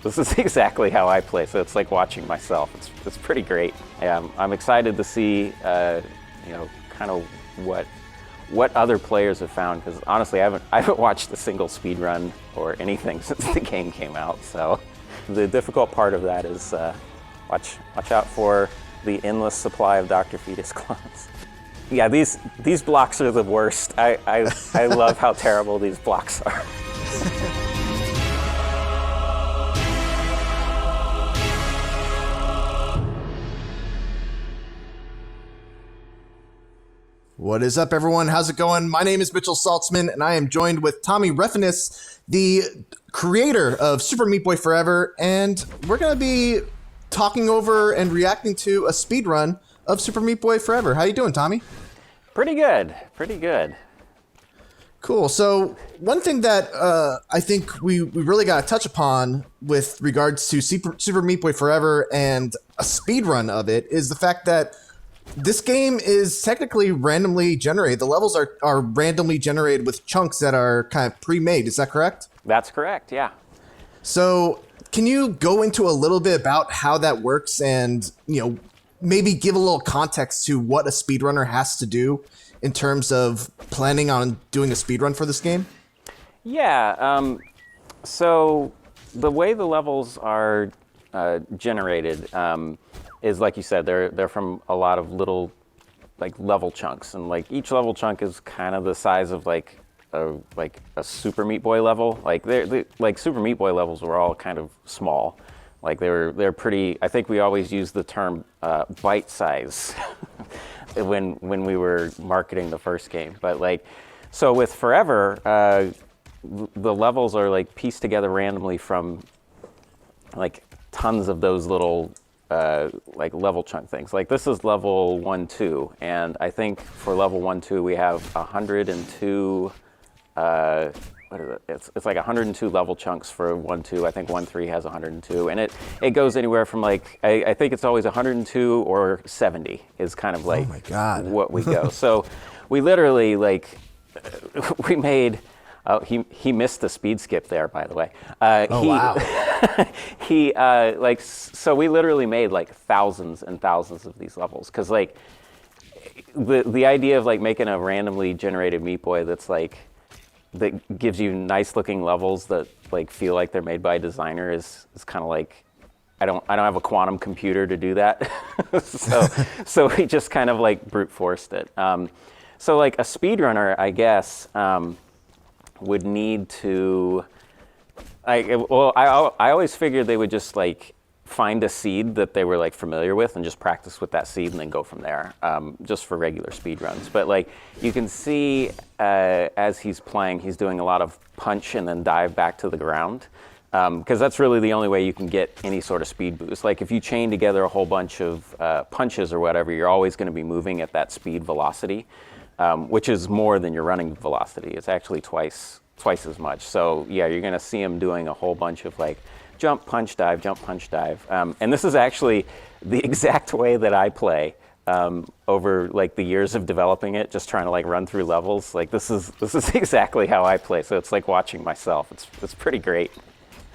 exactly how I play. So it's like watching myself. It's pretty great. I'm excited to see kind of what other players have found, because honestly, I haven't watched a single speedrun or anything since the game came out. So the difficult part of that is watch out for the endless supply of Dr. Fetus clones. Yeah, these blocks are the worst. I love how terrible these blocks are. What is up, everyone? How's it going? My name is Mitchell Saltzman, and I am joined with Tommy Refenes, the creator of Super Meat Boy Forever, and we're going to be talking over and reacting to a speedrun of Super Meat Boy Forever. How you doing, Tommy? Pretty good. Cool. So one thing that I think we really got to touch upon with regards to Super Meat Boy Forever and a speedrun of it is the fact that this game is technically randomly generated. The levels are randomly generated with chunks that are kind of pre-made. Is that correct? That's correct, yeah. So can you go into a little bit about how that works and, maybe give a little context to what a speedrunner has to do in terms of planning on doing a speedrun for this game? Yeah, so the way the levels are generated is, like you said, they're from a lot of little level chunks, and each level chunk is kind of the size of a Super Meat Boy level. Like Super Meat Boy levels were all kind of small. They're pretty. I think we always use the term bite size when we were marketing the first game. But so with Forever, the levels are pieced together randomly from tons of those little level chunk things. This is level 1, 2, and I think for level 1, 2 we have 102. What is it? It's 102 level chunks for 1, 2. I think 1, 3 has 102, and it goes anywhere from I think it's always 102 or 70 is kind of oh my God, what we go. So we literally we made. Oh, he missed the speed skip there, by the way. Wow. So we literally made thousands and thousands of these levels, because the idea of making a randomly generated Meat Boy that gives you nice looking levels that feel like they're made by a designer is kind of I don't have a quantum computer to do that. so we just kind of brute forced it. So a speedrunner, I guess, would need to, I always figured they would just find a seed that they were familiar with and just practice with that seed and then go from there, just for regular speed runs. But you can see as he's playing, he's doing a lot of punch and then dive back to the ground, because that's really the only way you can get any sort of speed boost. If you chain together a whole bunch of punches or whatever, you're always going to be moving at that speed velocity. Which is more than your running velocity. It's actually twice as much. So yeah, you're going to see him doing a whole bunch of jump, punch, dive, jump, punch, dive. And this is actually the exact way that I play over the years of developing it, just trying to run through levels. This is exactly how I play. So it's like watching myself. It's pretty great.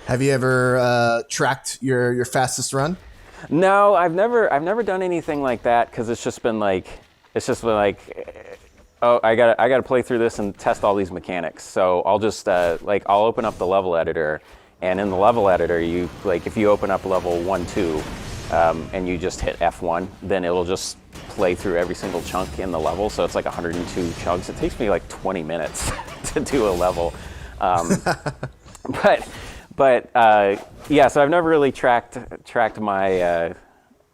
Have you ever tracked your fastest run? No, I've never done anything like that, because it's just been oh, I gotta play through this and test all these mechanics. So I'll just I'll open up the level editor, and in the level editor, you if you open up level 1, 2, and you just hit F1, then it'll just play through every single chunk in the level. So it's 102 chunks. It takes me 20 minutes to do a level. But yeah, so I've never really tracked my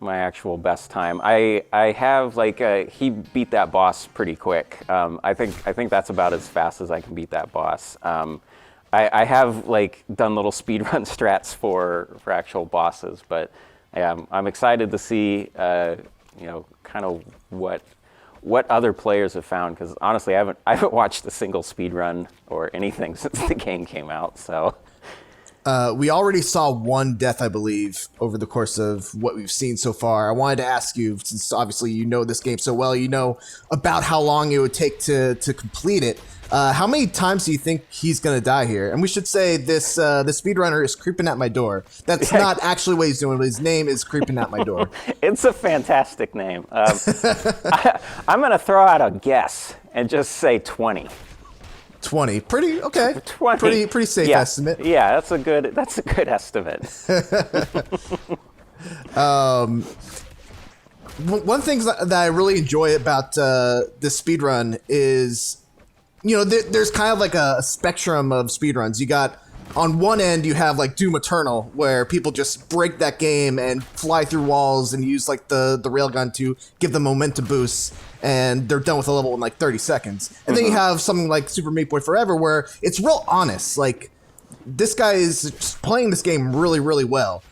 actual best time. I have he beat that boss pretty quick. I think that's about as fast as I can beat that boss. I have done little speedrun strats for actual bosses, but I'm excited to see kind of what other players have found, because honestly, I haven't watched a single speedrun or anything since the game came out. So We already saw one death, I believe, over the course of what we've seen so far. I wanted to ask you, since obviously you know this game so well, you know about how long it would take to complete it. How many times do you think he's going to die here? And we should say this: the speedrunner is creeping at my door. That's not actually what he's doing, but his name is creeping at my door. It's a fantastic name. I'm going to throw out a guess and just say 20. 20, pretty okay. 20, pretty safe estimate. Yeah, that's a good estimate. One thing that I really enjoy about this speedrun is, you know, there's kind of like a spectrum of speedruns. You got, on one end, you have like Doom Eternal, where people just break that game and fly through walls and use like the railgun to give them momentum boosts, and they're done with a level in like 30 seconds. And then you have something like Super Meat Boy Forever, where it's real honest. Like, this guy is just playing this game really, really well.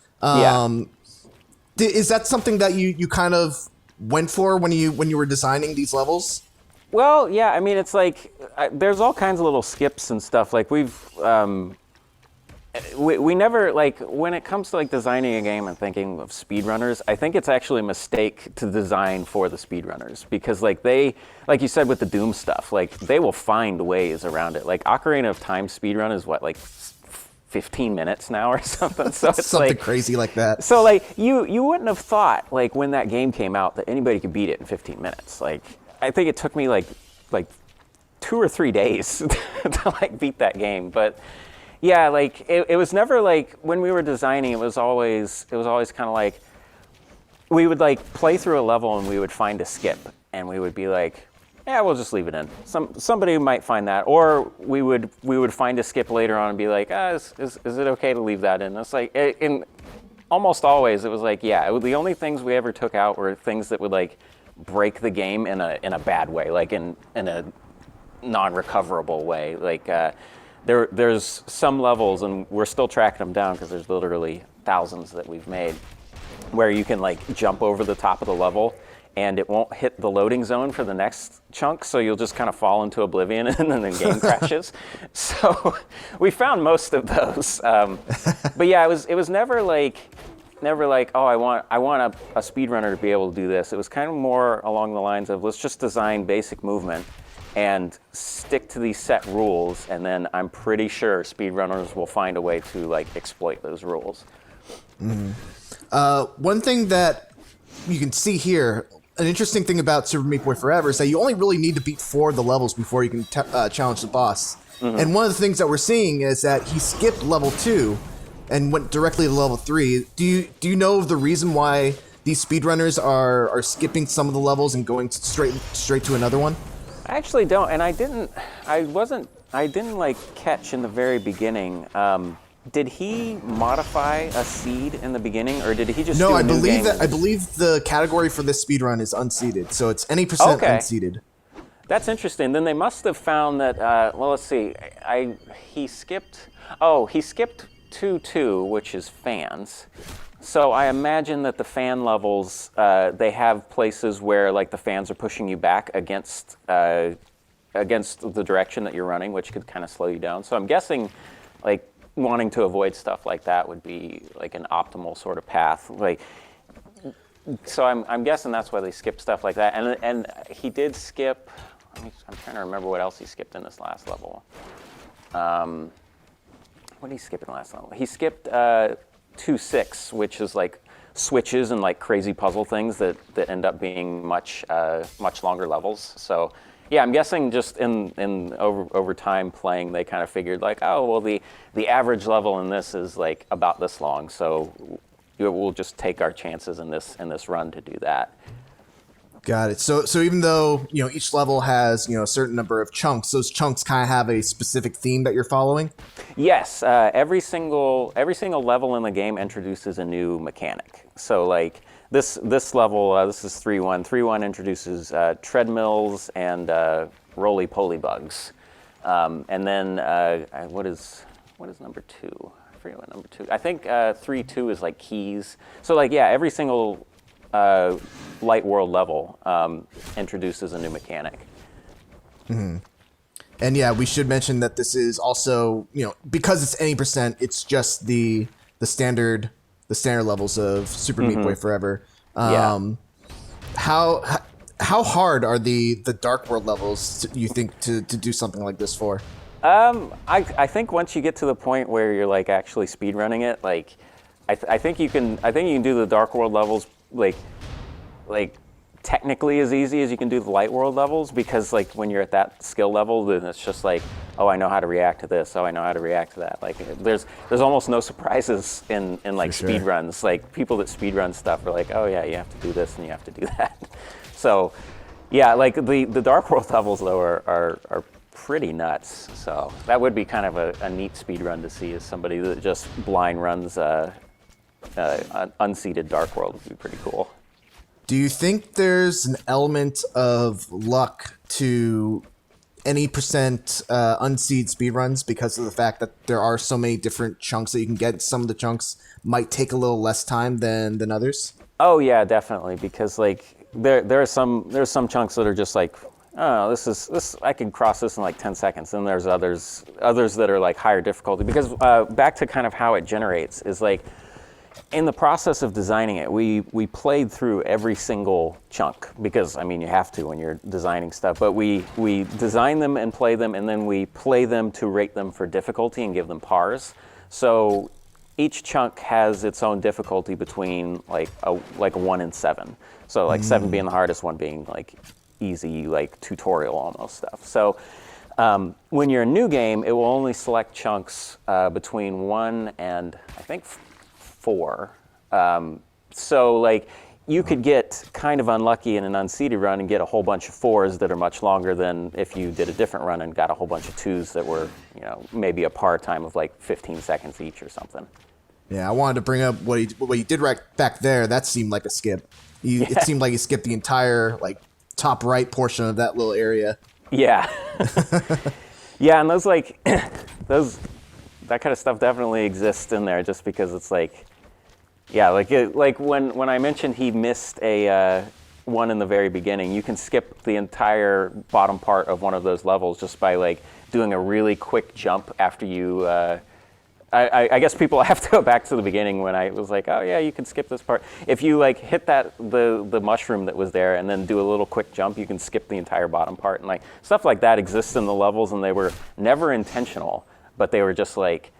Is that something that you kind of went for when you were designing these levels? Well, yeah, I mean, it's like, there's all kinds of little skips and stuff. Like, we never, like, when it comes to like designing a game and thinking of speedrunners, I think it's actually a mistake to design for the speedrunners, because like like you said with the Doom stuff, like they will find ways around it. Like Ocarina of Time speedrun is what, like 15 minutes now or something. So it's something like crazy like that. So like you wouldn't have thought, like, when that game came out, that anybody could beat it in 15 minutes. Like, I think it took me like 2 or 3 days to like beat that game. But yeah, like it was never like, when we were designing, it was always kind of like, we would like play through a level and we would find a skip and we would be like, yeah, we'll just leave it in. Somebody might find that, or we would find a skip later on and be like, is it okay to leave that in? It's like, in almost always it was like, yeah, the only things we ever took out were things that would like break the game in a bad way, like in a non-recoverable way. Like there's some levels, and we're still tracking them down because there's literally thousands that we've made, where you can like jump over the top of the level and it won't hit the loading zone for the next chunk, so you'll just kind of fall into oblivion and then the game crashes. So we found most of those. But yeah, it was never like, oh, I want a speedrunner to be able to do this. It was kind of more along the lines of, let's just design basic movement and stick to these set rules, and then I'm pretty sure speedrunners will find a way to like exploit those rules. One thing that you can see here, an interesting thing about Super Meat Boy Forever, is that you only really need to beat 4 of the levels before you can challenge the boss. And one of the things that we're seeing is that he skipped level 2 and went directly to level 3. Do you know of the reason why these speedrunners are skipping some of the levels and going straight to another one? I actually don't, and I didn't like catch in the very beginning. Did he modify a seed in the beginning, or did he just do a new game? I believe the category for this speedrun is unseeded, so it's any percent unseeded. That's interesting. Then they must have found that. Well, let's see. He skipped 2-2, which is fans. So I imagine that the fan levels, they have places where like the fans are pushing you back against the direction that you're running, which could kind of slow you down. So I'm guessing, like, wanting to avoid stuff like that would be like an optimal sort of path. Like, so I'm guessing that's why they skip stuff like that. And he did skip. I'm trying to remember what else he skipped in this last level. What did he skip in the last level? He skipped 2-6, which is like switches and like crazy puzzle things that end up being much longer levels. So yeah, I'm guessing just in over time playing, they kind of figured like, oh, well, the average level in this is like about this long, so we'll just take our chances in this run to do that. Got it. So even though, you know, each level has, you know, a certain number of chunks, those chunks kind of have a specific theme that you're following? Yes. Every single level in the game introduces a new mechanic. So like this level, this is 3-1. 3-1 introduces treadmills and roly-poly bugs. And then what is number 2? I forget what number 2. I think 3-2 is like keys. So like, yeah, every single Light World level introduces a new mechanic. And yeah, we should mention that this is also, because it's any percent, it's just the standard levels of Super Meat Boy Forever. Yeah. How hard are the Dark World levels, you think, to do something like this for? I think once you get to the point where you're like actually speedrunning it, like I think you can do the Dark World levels like technically as easy as you can do the Light World levels, because like when you're at that skill level, then it's just like, oh, I know how to react to this, oh, I know how to react to that. Like there's almost no surprises in like speed runs. Like people that speedrun stuff are like, oh yeah, you have to do this and you have to do that. So yeah, like the Dark World levels though are pretty nuts. So that would be kind of a neat speed run to see, as somebody that just blind runs an unseeded Dark World would be pretty cool. Do you think there's an element of luck to any percent unseed speedruns because of the fact that there are so many different chunks that you can get? Some of the chunks might take a little less time than others. Oh yeah, definitely, because like there's some chunks that are just like, oh, this I can cross this in like 10 seconds. And there's others that are like higher difficulty, because back to kind of how it generates is like, in the process of designing it, we played through every single chunk, because I mean you have to when you're designing stuff. But we design them and play them, and then we play them to rate them for difficulty and give them pars. So each chunk has its own difficulty between like a 1 and 7. So like 7 being the hardest, 1 being like easy, like tutorial almost stuff. So when you're a new game, it will only select chunks between 1 and I think 4. So like you could get kind of unlucky in an unseeded run and get a whole bunch of 4s that are much longer than if you did a different run and got a whole bunch of 2s that were, maybe a par time of like 15 seconds each or something. Yeah, I wanted to bring up what you did right back there. That seemed like a skip. It seemed like you skipped the entire like top right portion of that little area. Yeah. Yeah, and those like that kind of stuff definitely exists in there, just because it's like, yeah, like when I mentioned he missed a one in the very beginning, you can skip the entire bottom part of one of those levels just by like doing a really quick jump after you. I guess people have to go back to the beginning when I was like, oh yeah, you can skip this part. If you like hit the mushroom that was there and then do a little quick jump, you can skip the entire bottom part, and like stuff like that exists in the levels, and they were never intentional. But they were just like,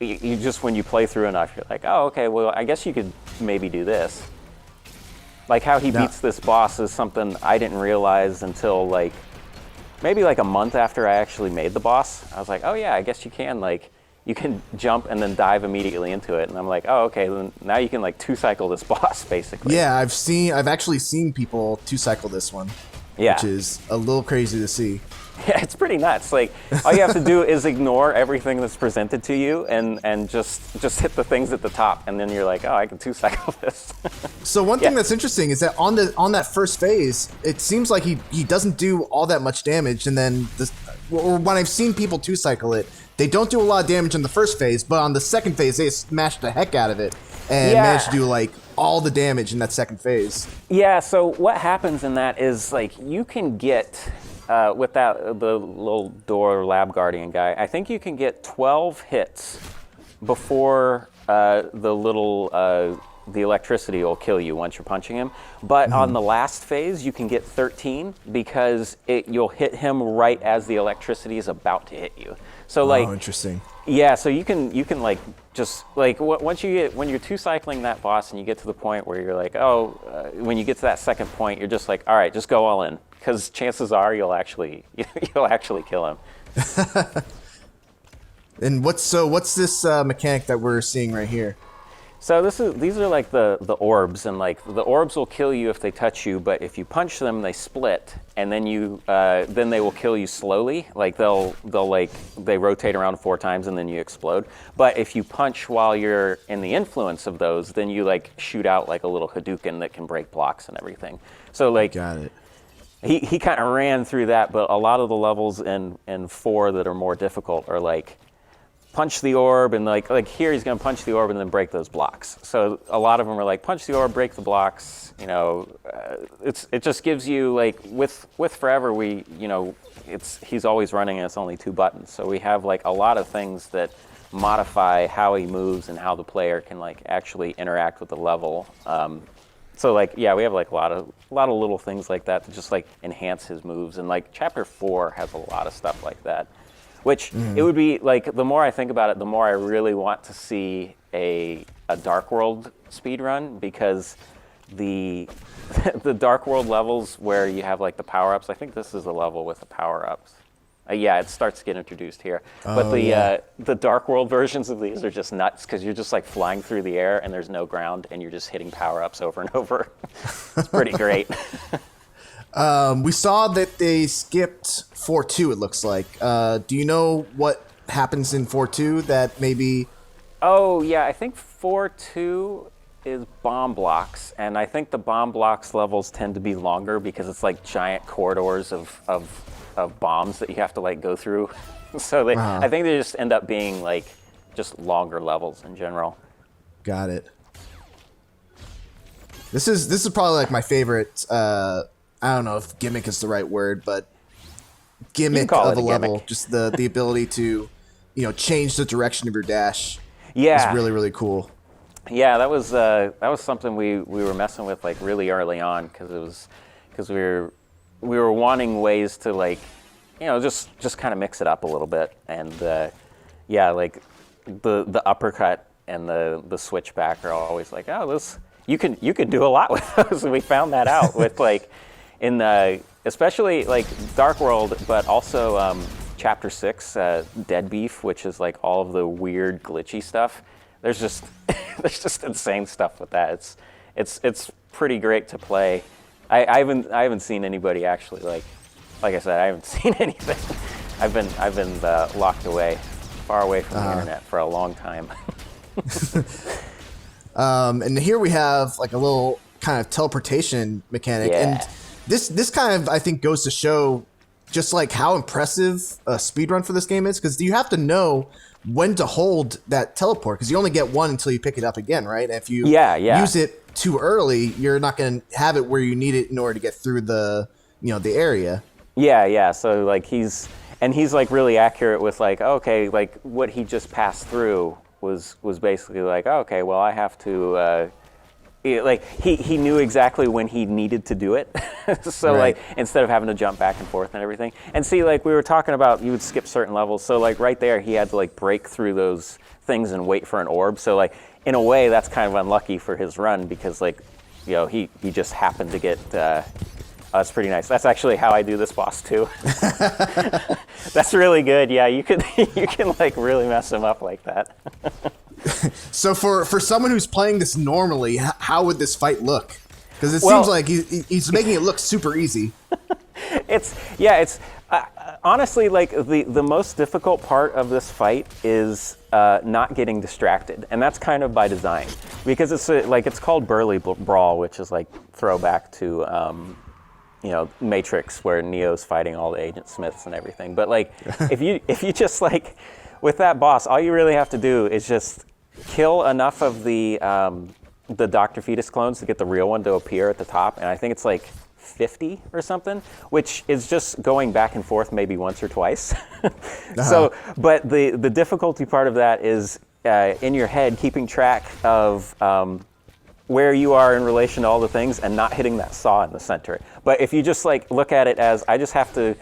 you just, when you play through enough, you're like, oh, okay, well, I guess you could maybe do this. Like how he beats this boss is something I didn't realize until like, maybe like a month after I actually made the boss. I was like, oh yeah, I guess you can jump and then dive immediately into it. And I'm like, oh, okay, then now you can like 2-cycle this boss, basically. Yeah, I've actually seen people 2-cycle this one. Yeah. Which is a little crazy to see. Yeah, it's pretty nuts. Like, all you have to do is ignore everything that's presented to you and just hit the things at the top, and then you're like, oh, I can 2-cycle this. So one thing that's interesting is that on that first phase, it seems like he doesn't do all that much damage, and then when I've seen people 2-cycle it, they don't do a lot of damage in the first phase, but on the second phase, they smash the heck out of it and manage to do like all the damage in that second phase. Yeah, so what happens in that is like you can get, with the little door lab guardian guy, I think you can get 12 hits before the electricity will kill you once you're punching him. But on the last phase, you can get 13 because you'll hit him right as the electricity is about to hit you. So like, oh, interesting. Yeah, so you can like just like when you're 2-cycling that boss and you get to the point where you're like, when you get to that second point, you're just like, all right, just go all in, because chances are you'll actually kill him. And what's this mechanic that we're seeing right here? So these are like the orbs, and like the orbs will kill you if they touch you, but if you punch them, they split, and then then they will kill you slowly. Like they rotate around 4 times and then you explode. But if you punch while you're in the influence of those, then you like shoot out like a little Hadouken that can break blocks and everything. So like, got it. He kind of ran through that, but a lot of the levels in 4 that are more difficult are like, punch the orb, and like here he's gonna punch the orb and then break those blocks. So a lot of them are like punch the orb, break the blocks. You know, it just gives you like with Forever he's always running and it's only 2 buttons. So we have like a lot of things that modify how he moves and how the player can like actually interact with the level. So like we have like a lot of little things like that to just like enhance his moves. And like Chapter 4 has a lot of stuff like that. Which it would be like, the more I think about it, the more I really want to see a Dark World speedrun, because the Dark World levels where you have like the power-ups, I think this is the level with the power-ups. It starts to get introduced here. But the Dark World versions of these are just nuts, because you're just like flying through the air and there's no ground and you're just hitting power-ups over and over. It's pretty great. We saw that they skipped 4.2, it looks like. Do you know what happens in 4.2 that maybe... Oh, yeah, I think 4.2 is bomb blocks, and I think the bomb blocks levels tend to be longer because it's like giant corridors of bombs that you have to like go through. So I think they just end up being like just longer levels in general. Got it. This is probably like my favorite... I don't know if gimmick is the right word, but gimmick of a level. Just the ability to, change the direction of your dash. Yeah, is really, really cool. Yeah, that was something we were messing with like really early on, because we were wanting ways to like, just kind of mix it up a little bit. And like the uppercut and the switchback are always like, oh, this you can do a lot with those. And we found that out with like. In especially like Dark World, but also Chapter 6, Dead Beef, which is like all of the weird glitchy stuff. There's just insane stuff with that. It's pretty great to play. I haven't seen anybody actually like I said, I haven't seen anything. I've been locked away, far away from the internet for a long time. And here we have like a little kind of teleportation mechanic. Yeah. And this kind of, I think, goes to show just like how impressive a speedrun for this game is, because you have to know when to hold that teleport, because you only get one until you pick it up again, right? And if you use it too early, you're not going to have it where you need it in order to get through the the area. Yeah. So like he's like really accurate with like, okay, like what he just passed through was basically like, okay, well I have to. Like he knew exactly when he needed to do it. So right. Like instead of having to jump back and forth and everything. And see, like we were talking about, you would skip certain levels. So like right there, he had to like break through those things and wait for an orb. So like in a way, that's kind of unlucky for his run, because like he just happened to get. That's pretty nice. That's actually how I do this boss too. That's really good. Yeah, you can like really mess him up like that. So for someone who's playing this normally, how would this fight look? Because it seems like he's making it look super easy. It's honestly like the most difficult part of this fight is not getting distracted, and that's kind of by design, because it's called Burly Brawl, which is like throwback to Matrix, where Neo's fighting all the Agent Smiths and everything. But like if you just like with that boss, all you really have to do is just kill enough of the Dr. Fetus clones to get the real one to appear at the top, and I think it's like 50 or something, which is just going back and forth maybe once or twice. So, but the difficulty part of that is in your head keeping track of where you are in relation to all the things and not hitting that saw in the center. But if you just like look at it as I just have to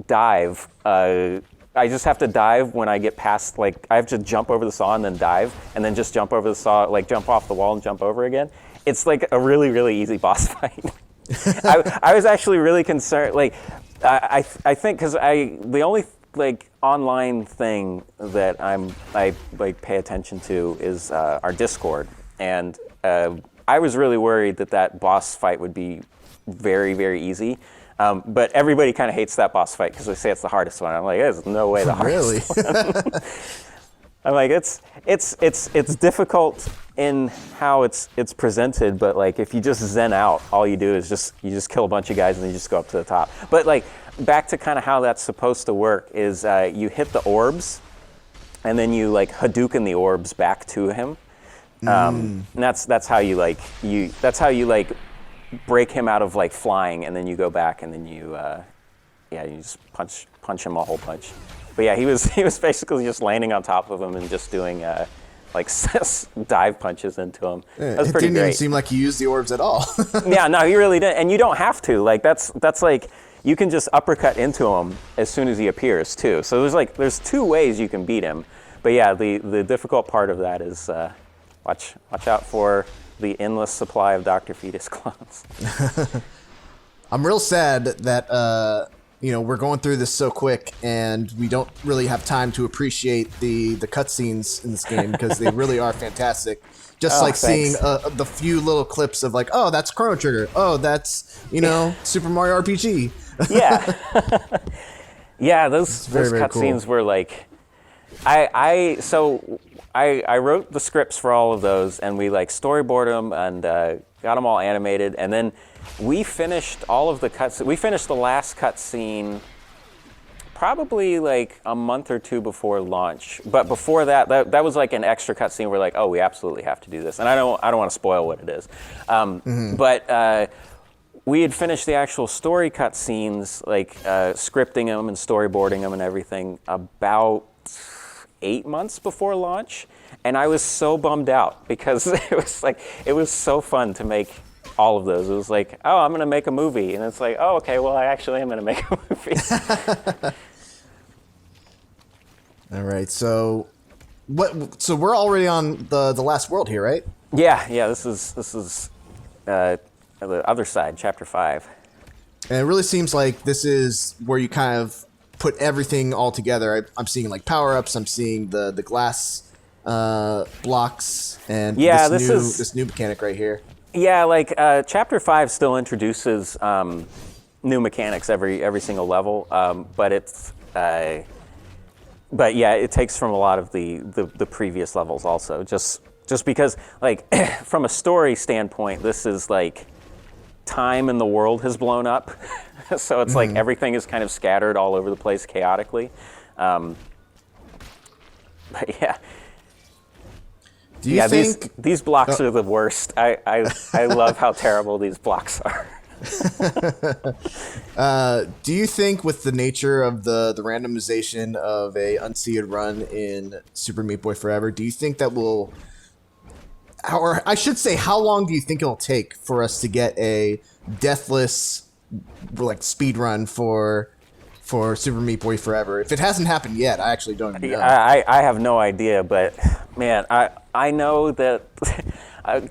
dive. I just have to dive when I get past, like, I have to jump over the saw and then dive, and then just jump over the saw, like jump off the wall and jump over again. It's like a really, really easy boss fight. I was actually really concerned, like, I think, because the only, like, online thing that I like pay attention to is our Discord, and I was really worried that boss fight would be very, very easy. But everybody kind of hates that boss fight because they say it's the hardest one. I'm like, there's no way the hardest one. I'm like, it's difficult in how it's presented, but like if you just zen out, all you do is you just kill a bunch of guys and you just go up to the top. But like back to kind of how that's supposed to work is you hit the orbs, and then you like Hadouken the orbs back to him. And that's how you break him out of like flying, and then you go back and then you just punch him a whole bunch. But yeah, he was basically just landing on top of him and just doing like dive punches into him. Yeah, That was pretty It didn't great. even seem like you used the orbs at all. Yeah, no, you really didn't, and you don't have to. Like that's like you can just uppercut into him as soon as he appears too. So there's two ways you can beat him. But yeah, the difficult part of that is watch out for the endless supply of Dr. Fetus clones. I'm real sad that we're going through this so quick, and we don't really have time to appreciate the cutscenes in this game because they really are fantastic. Just like thanks. seeing the few little clips of like, oh, that's Chrono Trigger. Oh, that's Super Mario RPG. Yeah, yeah. Those very, very cutscenes cool. were like, I wrote the scripts for all of those, and we like storyboarded them and got them all animated, and then we finished all of the cuts. We finished the last cutscene probably like a month or two before launch. But before that was like an extra cutscene. We're like, oh, we absolutely have to do this, and I don't want to spoil what it is. But we had finished the actual story cutscenes, like scripting them and storyboarding them and everything, about 8 months before launch, and I was so bummed out because it was so fun to make all of those. It was like, oh, I'm gonna make a movie, and it's like, oh, okay, well, I actually am gonna make a movie. All right, so So we're already on the last world here, right? Yeah. This is the other side, chapter 5. And it really seems like this is where you kind of put everything all together. I'm seeing like power-ups. I'm seeing the glass blocks and this new mechanic right here. Yeah, like chapter 5 still introduces new mechanics every single level, but it's but yeah, it takes from a lot of the previous levels also. Just because like from a story standpoint, this is like time in the world has blown up. So it's like everything is kind of scattered all over the place chaotically. But yeah. Do you think these blocks are the worst? I love how terrible these blocks are. Do you think with the nature of the randomization of a unseeded run in Super Meat Boy Forever, do you think that will, or I should say, how long do you think it'll take for us to get a deathless like speed run for Super Meat Boy Forever? If it hasn't happened yet, I actually don't even know. I have no idea, but man, I know that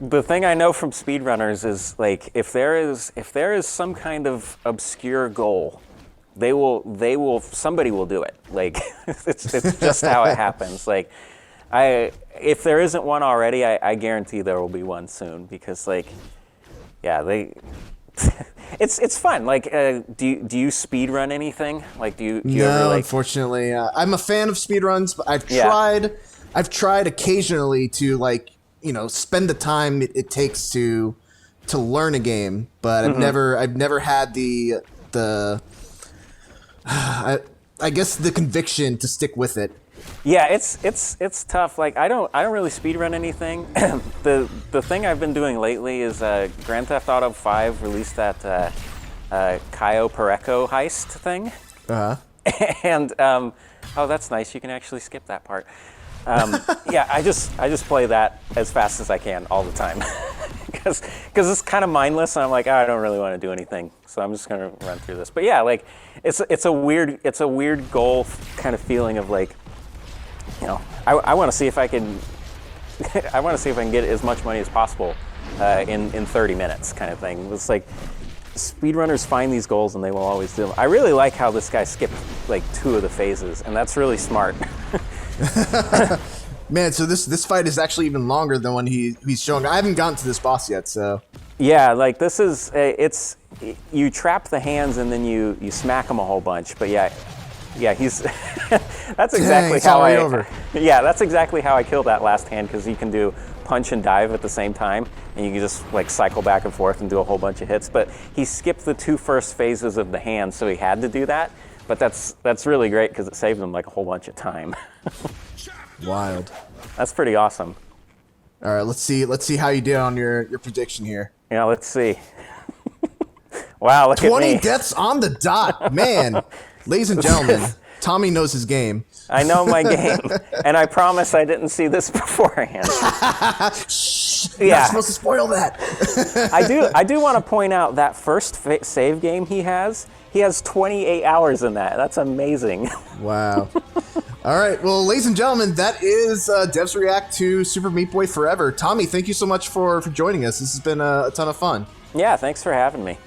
the thing I know from speedrunners is like if there is some kind of obscure goal, somebody will do it. Like it's just how it happens. Like if there isn't one already, I guarantee there will be one soon because like yeah, it's fun. Like do you speedrun anything? Like do you No, ever like unfortunately, I'm a fan of speedruns, but I've tried occasionally to like spend the time it takes to learn a game, but I've never had the I guess the conviction to stick with it. Yeah, it's tough. Like I don't really speedrun anything. The thing I've been doing lately is Grand Theft Auto 5 released that Cayo Perico heist thing. And oh, that's nice. You can actually skip that part. Yeah, I just play that as fast as I can all the time because it's kind of mindless, and I'm like, I don't really want to do anything, so I'm just gonna run through this. But yeah, like it's a weird goal kind of feeling of like, I want to see if I can get as much money as possible in 30 minutes kind of thing. It's like speedrunners find these goals and they will always do them. I really like how this guy skipped like 2 of the phases, and that's really smart. Man, so this fight is actually even longer than when he's showing. I haven't gotten to this boss yet, so. Yeah, like this is you trap the hands and then you smack them a whole bunch. But yeah, he's that's exactly how that's exactly how I killed that last hand, because you can do punch and dive at the same time, and you can just like cycle back and forth and do a whole bunch of hits. But he skipped the 2 first phases of the hand, so he had to do that. But that's really great because it saved him like a whole bunch of time. Wild. That's pretty awesome. All right, let's see how you did on your prediction here. Yeah, let's see. Wow, look at me. 20 deaths on the dot, man. Ladies and gentlemen, Tommy knows his game. I know my game, and I promise I didn't see this beforehand. You're not supposed to spoil that. I do want to point out that first save game he has 28 hours in that. That's amazing. Wow. All right, well, ladies and gentlemen, that is Devs React to Super Meat Boy Forever. Tommy, thank you so much for joining us. This has been a ton of fun. Yeah, thanks for having me.